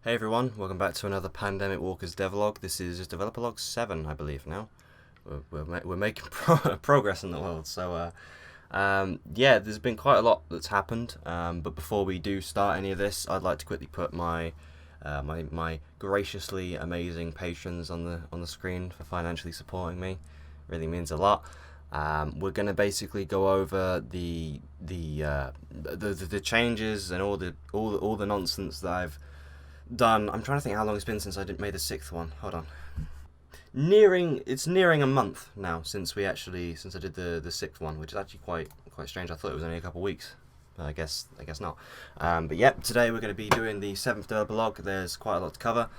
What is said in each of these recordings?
Hey everyone, welcome back to another Pandemic Walkers devlog. This is Developer Log 7, I believe now. We're making progress in the world, so yeah, there's been quite a lot that's happened, but before we do start any of this, I'd like to quickly put my my graciously amazing patrons on the screen for financially supporting me. Really means a lot. We're going to basically go over the changes and all the nonsense that I've done. I'm trying to think how long it's been since I made the 6th one. Hold on. It's nearing a month now since I did the 6th one, which is actually quite strange. I thought it was only a couple of weeks. But I guess not. But yeah, today we're going to be doing the 7th developer log. There's quite a lot to cover.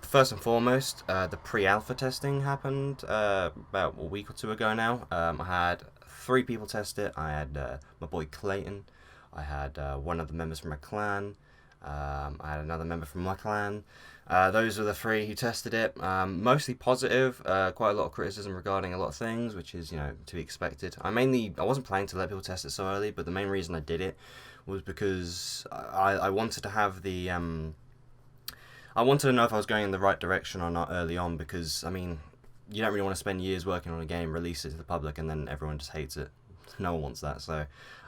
First and foremost, the pre-alpha testing happened about a week or two ago now. I had 3 people test it. I had my boy Clayton. I had one of the members from my clan. I had another member from my clan. Those are the 3 who tested it. Mostly positive. Quite a lot of criticism regarding a lot of things, which is, to be expected. I wasn't planning to let people test it so early, but the main reason I did it was because I wanted to have the I wanted to know if I was going in the right direction or not early on, because you don't really want to spend years working on a game, release it to the public, and then everyone just hates it. No one wants that, so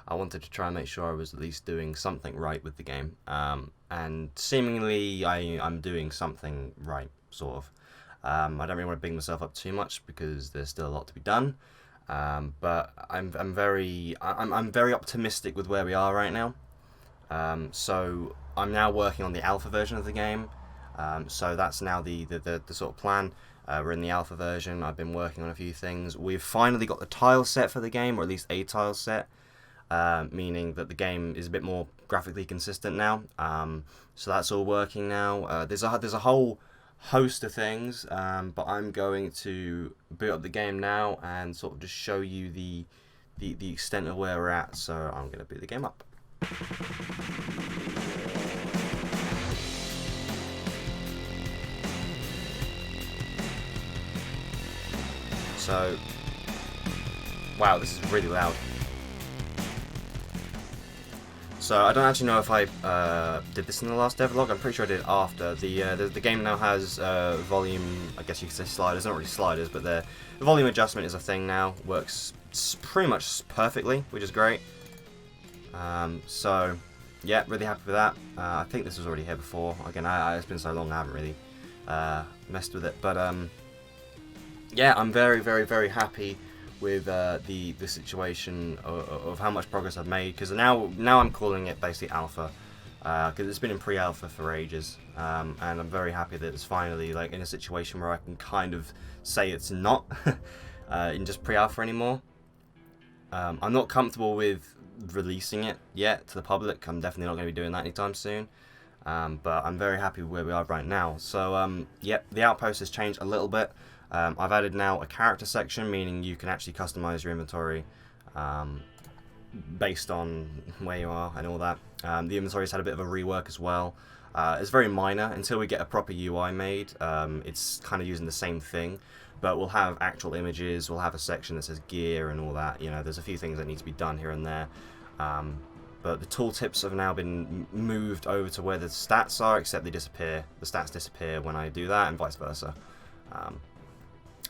I wanted to try and make sure I was at least doing something right with the game. And seemingly I'm doing something right, sort of. I don't really want to big myself up too much because there's still a lot to be done. But I'm very optimistic with where we are right now. So I'm now working on the alpha version of the game. So that's now the sort of plan. We're in the alpha version. I've been working on a few things. We've finally got the tile set for the game, or at least a tile set, meaning that the game is a bit more graphically consistent now. So that's all working now. There's a whole host of things, but I'm going to boot up the game now and sort of just show you the extent of where we're at. So I'm going to boot the game up. So, wow, this is really loud. So I don't actually know if I did this in the last devlog. I'm pretty sure I did after. The game now has volume, I guess you could say sliders, not really sliders, but the volume adjustment is a thing now. Works pretty much perfectly, which is great. So, yeah, really happy with that. I think this was already here before. Again, it's been so long I haven't really messed with it, but yeah, I'm very, very, very happy with the situation of how much progress I've made, because now I'm calling it basically alpha, because it's been in pre-alpha for ages, and I'm very happy that it's finally in a situation where I can kind of say it's not in just pre-alpha anymore. I'm not comfortable with releasing it yet to the public. I'm definitely not going to be doing that anytime soon. But I'm very happy with where we are right now. So yep, the outpost has changed a little bit. I've added now a character section, meaning you can actually customize your inventory based on where you are and all that. The inventory's had a bit of a rework as well. It's very minor until we get a proper UI made. It's kind of using the same thing, but we'll have actual images. We'll have a section that says gear and all that. There's a few things that need to be done here and there. But the tooltips have now been moved over to where the stats are, except they disappear. The stats disappear when I do that, and vice versa.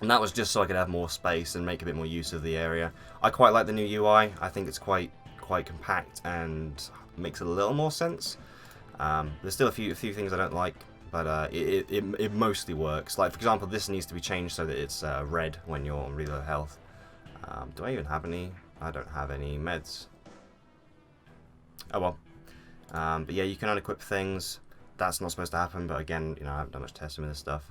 And that was just so I could have more space and make a bit more use of the area. I quite like the new UI. I think it's quite compact and makes a little more sense. There's still a few things I don't like, but it mostly works. Like, for example, this needs to be changed so that it's red when you're on really low health. Do I even have any? I don't have any meds. Oh well. But yeah, you can unequip things. That's not supposed to happen, but again, I haven't done much testing with this stuff.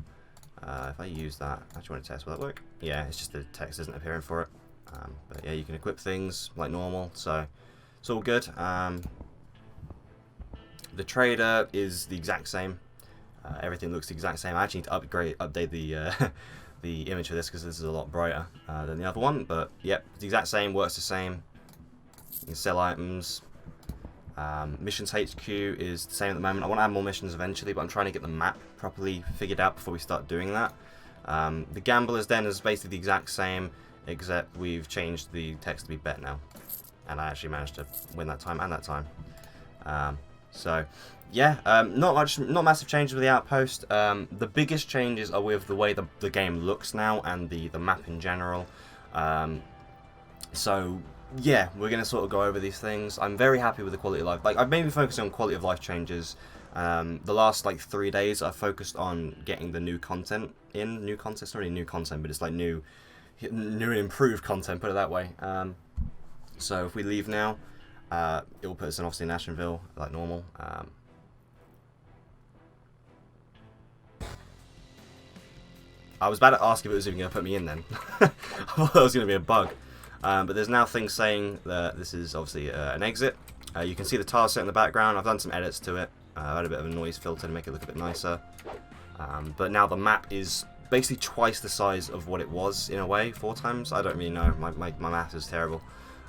If I use that, I actually want to test, will that work? Yeah, it's just the text isn't appearing for it. But yeah, you can equip things like normal, so it's all good. The trader is the exact same. Everything looks the exact same. I actually need to update the the image for this, because this is a lot brighter than the other one. But yep, it's the exact same, works the same. You can sell items. Missions HQ is the same at the moment. I want to add more missions eventually, but I'm trying to get the map properly figured out before we start doing that. The Gambler's Den is basically the exact same, except we've changed the text to be bet now. And I actually managed to win that time and that time. So, yeah, not massive changes with the outpost. The biggest changes are with the way the game looks now and the map in general. So, yeah, we're going to sort of go over these things. I'm very happy with the quality of life. Like, I've mainly focused on quality of life changes. The last, like, 3 days, I've focused on getting the new content in. New content, it's not really new content, but it's like new and improved content, put it that way. So, if we leave now, it will put us in, obviously, in Ashtonville, like normal. I was about to ask if it was even going to put me in then. I thought that was going to be a bug. But there's now things saying that this is obviously an exit. You can see the tile set in the background. I've done some edits to it. I've had a bit of a noise filter to make it look a bit nicer. But now the map is basically twice the size of what it was in a way, 4 times. I don't really know. My math is terrible.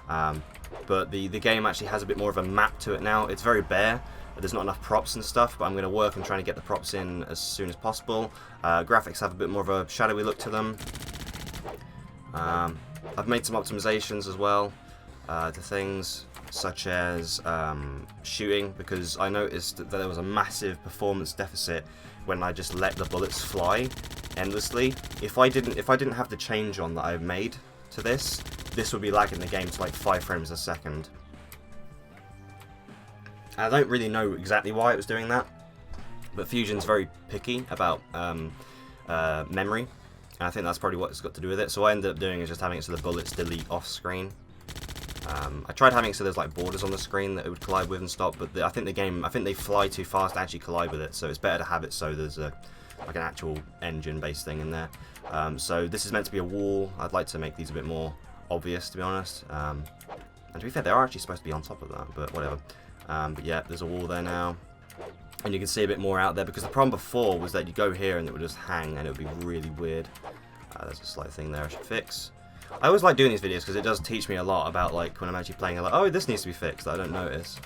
But the game actually has a bit more of a map to it now. It's very bare. There's not enough props and stuff, but I'm going to work on trying to get the props in as soon as possible. Graphics have a bit more of a shadowy look to them. I've made some optimizations as well to things such as shooting, because I noticed that there was a massive performance deficit when I just let the bullets fly endlessly. If I didn't have the change on that I've made to this would be lagging the game to like 5 frames a second. I don't really know exactly why it was doing that, but Fusion's very picky about memory, and I think that's probably what it's got to do with it. So what I ended up doing is just having it so the bullets delete off screen. I tried having it so there's like borders on the screen that it would collide with and stop, but I think they fly too fast to actually collide with it, so it's better to have it so there's like an actual engine-based thing in there. So this is meant to be a wall. I'd like to make these a bit more obvious, to be honest. And to be fair, they are actually supposed to be on top of that, but whatever. But yeah, there's a wall there now. And you can see a bit more out there, because the problem before was that you go here and it would just hang and it would be really weird. There's a slight thing there I should fix. I always like doing these videos because it does teach me a lot about, like, when I'm actually playing, like, oh, this needs to be fixed that I don't notice.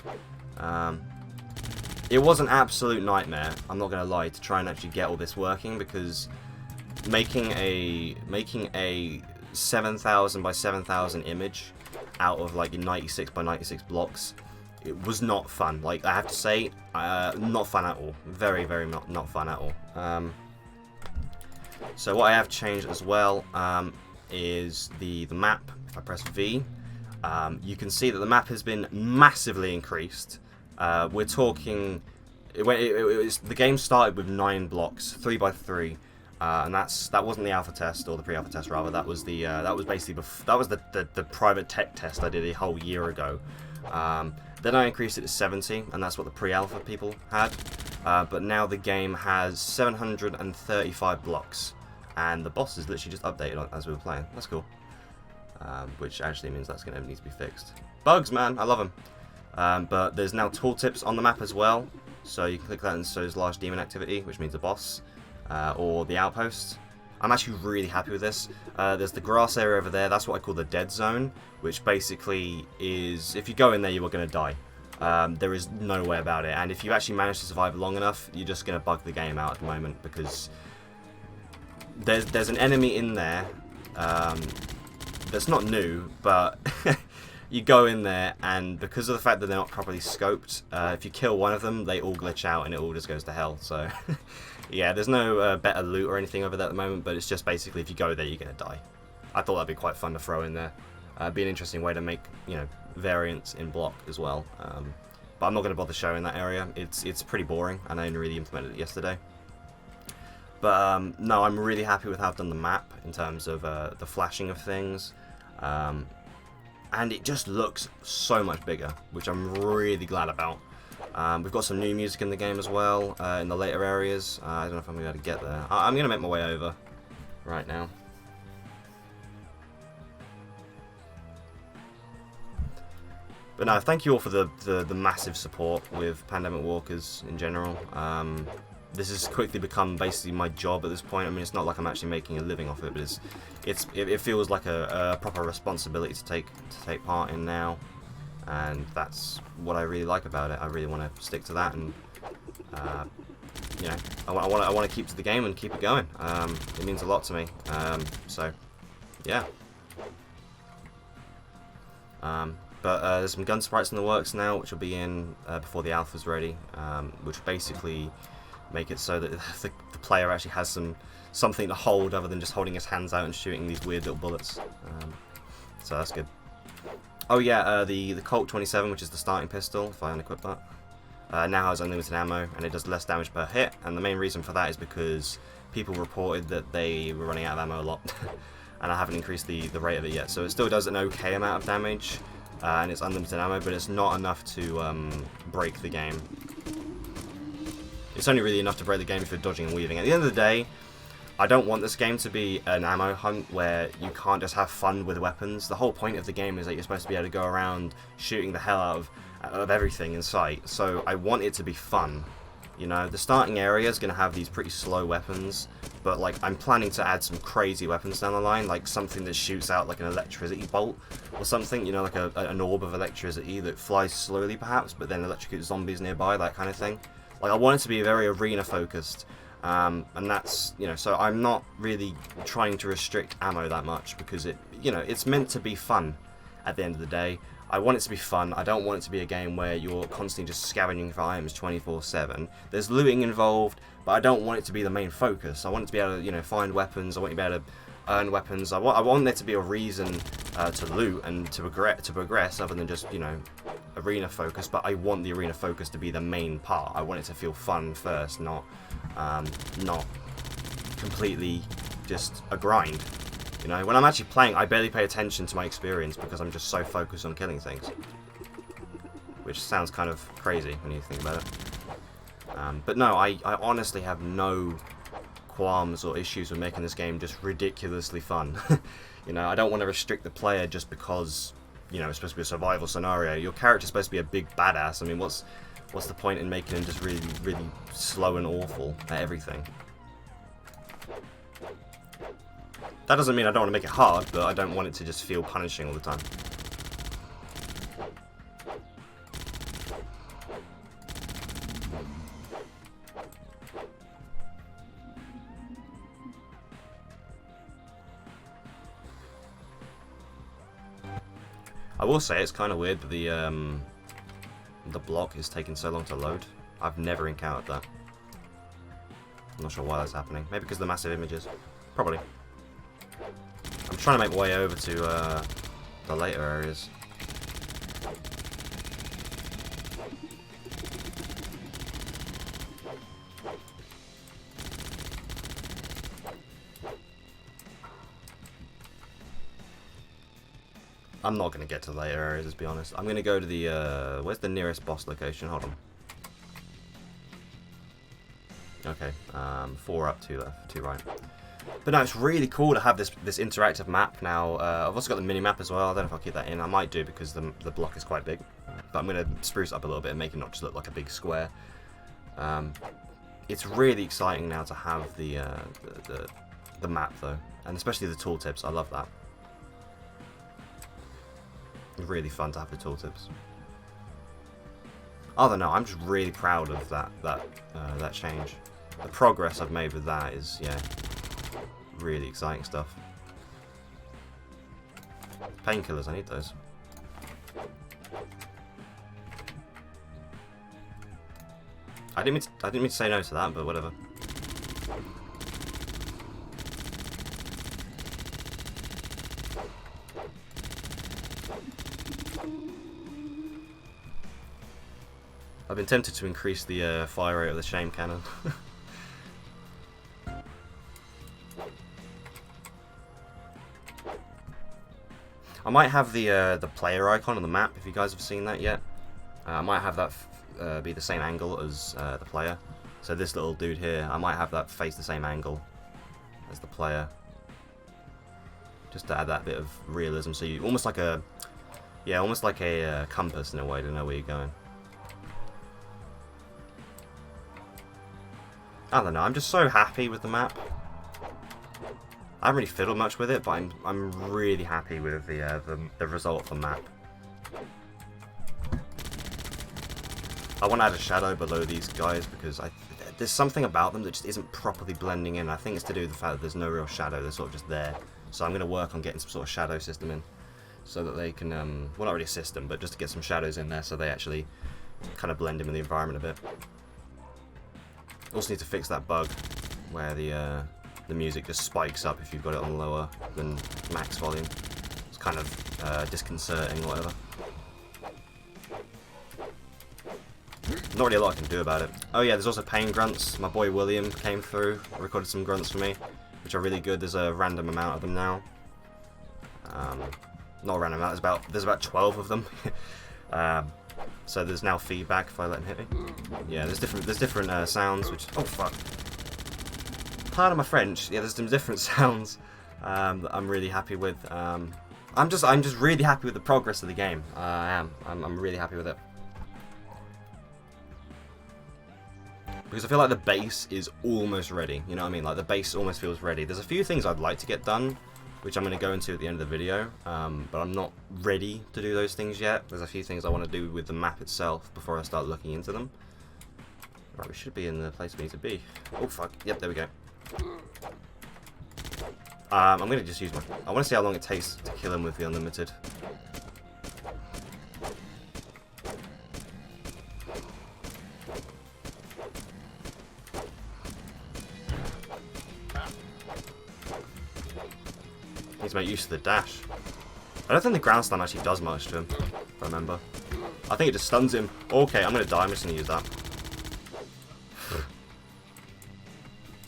It was an absolute nightmare, I'm not going to lie, to try and actually get all this working, because making a 7,000 by 7,000 image out of like 96 by 96 blocks, it was not fun. Like, I have to say, not fun at all. Very, very not fun at all. So what I have changed as well is the map. If I press V, you can see that the map has been massively increased. We're talking, the game started with 9 blocks, 3 by 3. And that wasn't the alpha test, or the pre-alpha test rather. That was the the private tech test I did a whole year ago. Then I increased it to 70, and that's what the pre-alpha people had. But now the game has 735 blocks, and the boss is literally just updated as we were playing. That's cool. Which actually means that's going to need to be fixed. Bugs, man, I love them. But there's now tooltips on the map as well, so you can click that and so there's large demon activity, which means the boss. Or the outpost. I'm actually really happy with this. There's the grass area over there. That's what I call the dead zone, which basically is, if you go in there, you are going to die. There is no way about it. And if you actually manage to survive long enough, you're just going to bug the game out at the moment, because there's an enemy in there that's not new, but you go in there, and because of the fact that they're not properly scoped, if you kill one of them, they all glitch out and it all just goes to hell. So yeah, there's no better loot or anything over there at the moment, but it's just basically if you go there, you're going to die. I thought that'd be quite fun to throw in there. Be an interesting way to make, you know, variants in block as well. But I'm not going to bother showing that area. It's pretty boring, and I only really implemented it yesterday. But no, I'm really happy with how I've done the map in terms of the flashing of things. And it just looks so much bigger, which I'm really glad about. We've got some new music in the game as well, in the later areas. I don't know if I'm going to be able to get there. I'm going to make my way over right now. But no, thank you all for the massive support with Pandemic Walkers in general. This has quickly become basically my job at this point. I mean, it's not like I'm actually making a living off it, but it feels like a proper responsibility to take part in now. And that's what I really like about it. I really want to stick to that, and you know, I want to keep to the game and keep it going. It means a lot to me. So yeah. But there's some gun sprites in the works now, which will be in before the alpha's ready, which basically make it so that the player actually has something to hold other than just holding his hands out and shooting these weird little bullets. So that's good. Oh yeah, the Colt 27, which is the starting pistol, if I unequip that, now has unlimited ammo, and it does less damage per hit, and the main reason for that is because people reported that they were running out of ammo a lot, and I haven't increased the rate of it yet, so it still does an okay amount of damage, and it's unlimited ammo, but it's not enough to break the game. It's only really enough to break the game if you're dodging and weaving. At the end of the day, I don't want this game to be an ammo hunt where you can't just have fun with weapons. The whole point of the game is that you're supposed to be able to go around shooting the hell out of everything in sight. So I want it to be fun. You know, the starting area is going to have these pretty slow weapons, but like I'm planning to add some crazy weapons down the line, like something that shoots out like an electricity bolt or something, you know, like an orb of electricity that flies slowly perhaps, but then electrocutes zombies nearby, that kind of thing. Like I want it to be very arena focused. And that's, you know, so I'm not really trying to restrict ammo that much because it, you know, it's meant to be fun at the end of the day. I want it to be fun. I don't want it to be a game where you're constantly just scavenging for items 24/7. There's looting involved, but I don't want it to be the main focus. I want it to be able to, you know, find weapons. I want you to be able to earn weapons. I want there to be a reason to loot and to progress other than just, you know, arena focus, but I want the arena focus to be the main part. I want it to feel fun first, not completely just a grind. You know, when I'm actually playing, I barely pay attention to my experience because I'm just so focused on killing things. Which sounds kind of crazy when you think about it. But no, I honestly have no qualms or issues with making this game just ridiculously fun. You know, I don't want to restrict the player just because, you know, it's supposed to be a survival scenario. Your character's supposed to be a big badass. I mean, what's the point in making him just really, really slow and awful at everything? That doesn't mean I don't want to make it hard, but I don't want it to just feel punishing all the time. I will say it's kind of weird that the block is taking so long to load. I've never encountered that. I'm not sure why that's happening. Maybe because of the massive images. Probably. I'm trying to make my way over to the later areas. I'm not going to get to the later areas, let's be honest. I'm going to go to the, where's the nearest boss location? Hold on. Okay, 4 up, 2 left, 2 right. But no, it's really cool to have this interactive map now. I've also got the mini-map as well. I don't know if I'll keep that in. I might do because the block is quite big. But I'm going to spruce it up a little bit and make it not just look like a big square. It's really exciting now to have the map, though. And especially the tooltips. I love that. Really fun to have the tooltips. I don't know, I'm just really proud of that change. The progress I've made with that is, yeah, really exciting stuff. Painkillers, I need those. I didn't mean to say no to that, but whatever. I've been tempted to increase the fire rate of the shame cannon. I might have the player icon on the map, if you guys have seen that yet. I might have that be the same angle as the player. So this little dude here, I might have that face the same angle as the player. Just to add that bit of realism, so you almost like a compass in a way to know where you're going. I don't know, I'm just so happy with the map. I haven't really fiddled much with it, but I'm really happy with the result of the map. I want to add a shadow below these guys because there's something about them that just isn't properly blending in. I think it's to do with the fact that there's no real shadow, they're sort of just there. So I'm going to work on getting some sort of shadow system in. so that they can, well, not really assist them, but just to get some shadows in there so they actually kind of blend in with the environment a bit. Also need to fix that bug where the music just spikes up if you've got it on lower than max volume. It's kind of disconcerting or whatever. Not really a lot I can do about it. Oh yeah, there's also paying grunts. My boy William came through, recorded some grunts for me, which are really good. There's a random amount of them now. Not a random amount, there's about 12 of them. So there's now feedback if I let him hit me. Yeah, there's different sounds, which, oh fuck. Pardon my French. Yeah, there's some different sounds that I'm really happy with. I'm just really happy with the progress of the game. I am. I'm really happy with it. Because I feel like the base is almost ready, you know what I mean? Like, the base almost feels ready. There's a few things I'd like to get done, which I'm going to go into at the end of the video, but I'm not ready to do those things yet. There's a few things I want to do with the map itself before I start looking into them. Right, we should be in the place we need to be. Oh, fuck. Yep, there we go. I'm going to just use my... I want to see how long it takes to kill him with the unlimited. Need to make use of the dash. I don't think the ground slam actually does much to him, if I remember. I think it just stuns him. Okay, I'm going to die. I'm just going to use that.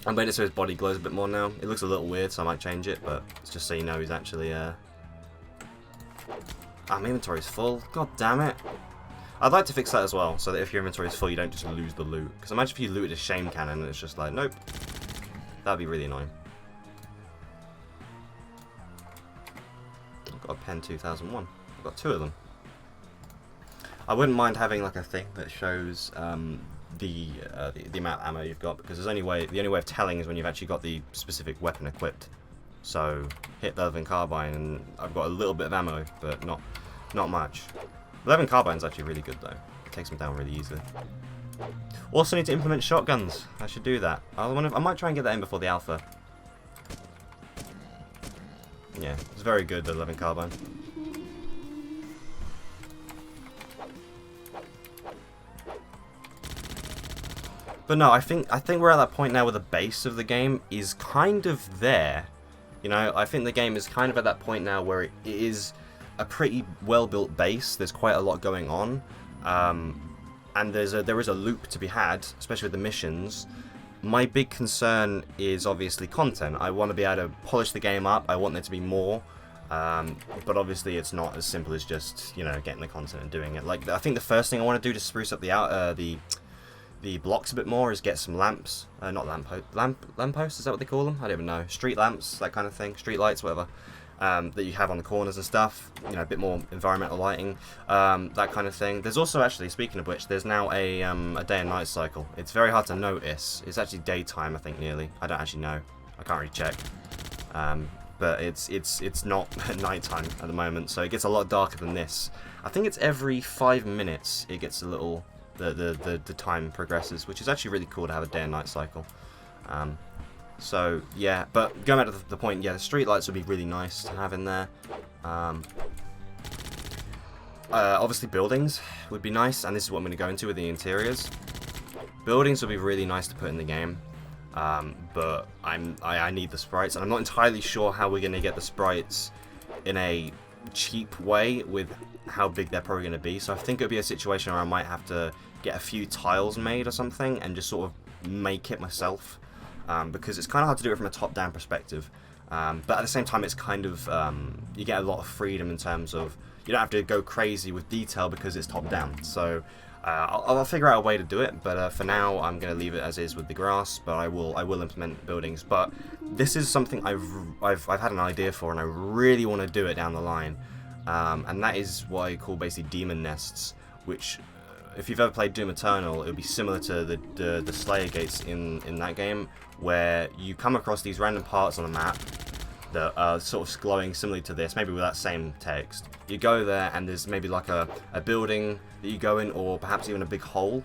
I made it so his body glows a bit more now. It looks a little weird, so I might change it, but it's just so you know he's actually... Ah, my inventory's full. God damn it. I'd like to fix that as well, so that if your inventory is full, you don't just lose the loot. Because imagine if you looted a shame cannon and it's just like, nope. That'd be really annoying. I've got a pen 2001. I've got 2 of them. I wouldn't mind having like a thing that shows the amount of ammo you've got, because the only way of telling is when you've actually got the specific weapon equipped. So hit the 11 carbine and I've got a little bit of ammo, but not much. 11 carbine's actually really good though. It takes them down really easily. Also need to implement shotguns. I should do that. I might try and get that in before the alpha. Yeah, it's very good, the 11 carbine. But no, I think we're at that point now where the base of the game is kind of there. You know, I think the game is kind of at that point now where it is a pretty well-built base. There's quite a lot going on, and there is a loop to be had, especially with the missions. My big concern is obviously content. I want to be able to polish the game up. I want there to be more, but obviously it's not as simple as just, you know, getting the content and doing it. Like, I think the first thing I want to do to spruce up the blocks a bit more is get some lamps. Not lampposts, is that what they call them? I don't even know. Street lamps, that kind of thing. Street lights, whatever. That you have on the corners and stuff. You know, a bit more environmental lighting. That kind of thing. There's also, actually, speaking of which, there's now a day and night cycle. It's very hard to notice. It's actually daytime, I think, nearly. I don't actually know. I can't really check. But it's not nighttime at the moment, so it gets a lot darker than this. I think it's every 5 minutes it gets a little... The time progresses, which is actually really cool to have a day and night cycle. So yeah, but going back to the point, yeah, the street lights would be really nice to have in there. Obviously buildings would be nice, and this is what I'm going to go into with the interiors. Buildings would be really nice to put in the game, but I need the sprites, and I'm not entirely sure how we're going to get the sprites in a cheap way with how big they're probably going to be. So I think it would be a situation where I might have to get a few tiles made or something and just sort of make it myself, because it's kind of hard to do it from a top-down perspective, but at the same time it's kind of you get a lot of freedom in terms of you don't have to go crazy with detail because it's top-down. So I'll figure out a way to do it, but for now I'm going to leave it as is with the grass, but I will implement buildings. But this is something I've had an idea for, and I really want to do it down the line, and that is what I call basically demon nests, which if you've ever played Doom Eternal, it would be similar to the Slayer gates in that game, where you come across these random parts on the map that are sort of glowing similarly to this, maybe with that same text. You go there and there's maybe like a building that you go in, or perhaps even a big hole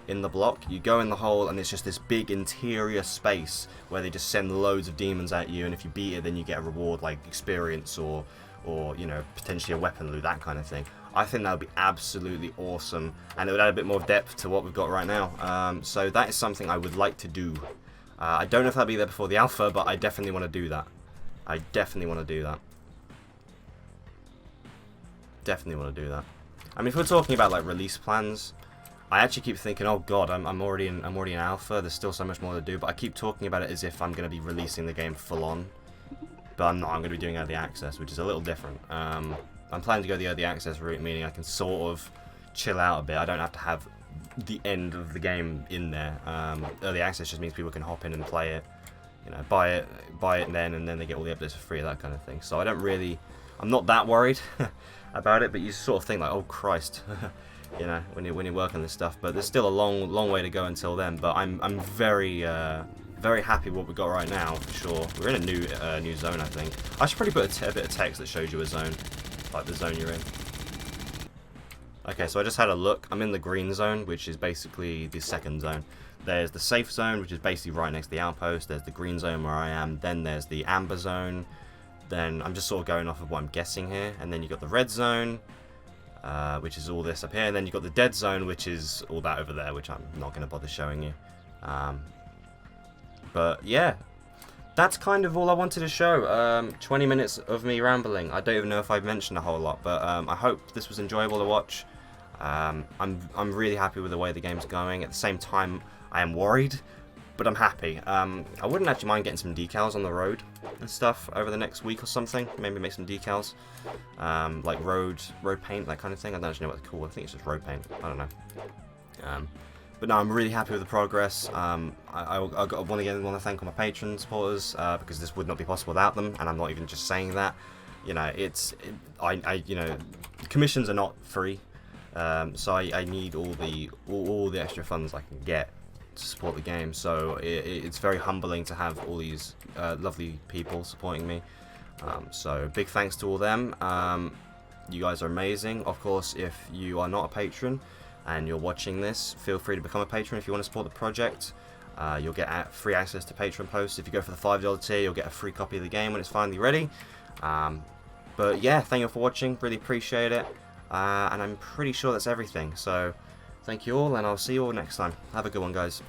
in the block. You go in the hole and it's just this big interior space where they just send loads of demons at you, and if you beat it then you get a reward like experience or or, you know, potentially a weapon loot, that kind of thing. I think that would be absolutely awesome, and it would add a bit more depth to what we've got right now. So that is something I would like to do. I don't know if that'll be there before the alpha, but I definitely want to do that. I definitely want to do that. Definitely want to do that. I mean, if we're talking about like release plans, I actually keep thinking, oh god, I'm already in alpha. There's still so much more to do, but I keep talking about it as if I'm going to be releasing the game full on. But I'm not. I'm going to be doing early access, which is a little different. I'm planning to go the early access route, meaning I can sort of chill out a bit. I don't have to have the end of the game in there. Early access just means people can hop in and play it, you know, buy it and then they get all the updates for free, that kind of thing. So I'm not that worried about it, but you sort of think like, oh Christ, you know, when you work on this stuff. But there's still a long way to go until then. But I'm very happy with what we've got right now, for sure. We're in a new zone, I think. I should probably put a bit of text that shows you a zone, like the zone you're in. Okay, so I just had a look. I'm in the green zone, which is basically the second zone. There's the safe zone, which is basically right next to the outpost. There's the green zone where I am. Then there's the amber zone. Then I'm just sort of going off of what I'm guessing here. And then you've got the red zone, which is all this up here. And then you've got the dead zone, which is all that over there, which I'm not going to bother showing you. But yeah, that's kind of all I wanted to show. 20 minutes of me rambling. I don't even know if I've mentioned a whole lot, but I hope this was enjoyable to watch. I'm really happy with the way the game's going. At the same time, I am worried, but I'm happy. I wouldn't actually mind getting some decals on the road and stuff over the next week or something. Maybe make some decals, like road paint, that kind of thing. I don't actually know what it's called. I think it's just road paint. I don't know. But no, I'm really happy with the progress. I want to thank all my patron supporters, because this would not be possible without them, and I'm not even just saying that. You know, you know, commissions are not free, so I need all the extra funds I can get to support the game. So it's very humbling to have all these lovely people supporting me. So big thanks to all them. You guys are amazing. Of course, if you are not a patron and you're watching this, feel free to become a patron if you want to support the project. You'll get free access to Patreon posts. If you go for the $5 tier, you'll get a free copy of the game when it's finally ready. But yeah, thank you all for watching. Really appreciate it. And I'm pretty sure that's everything. So thank you all, and I'll see you all next time. Have a good one, guys.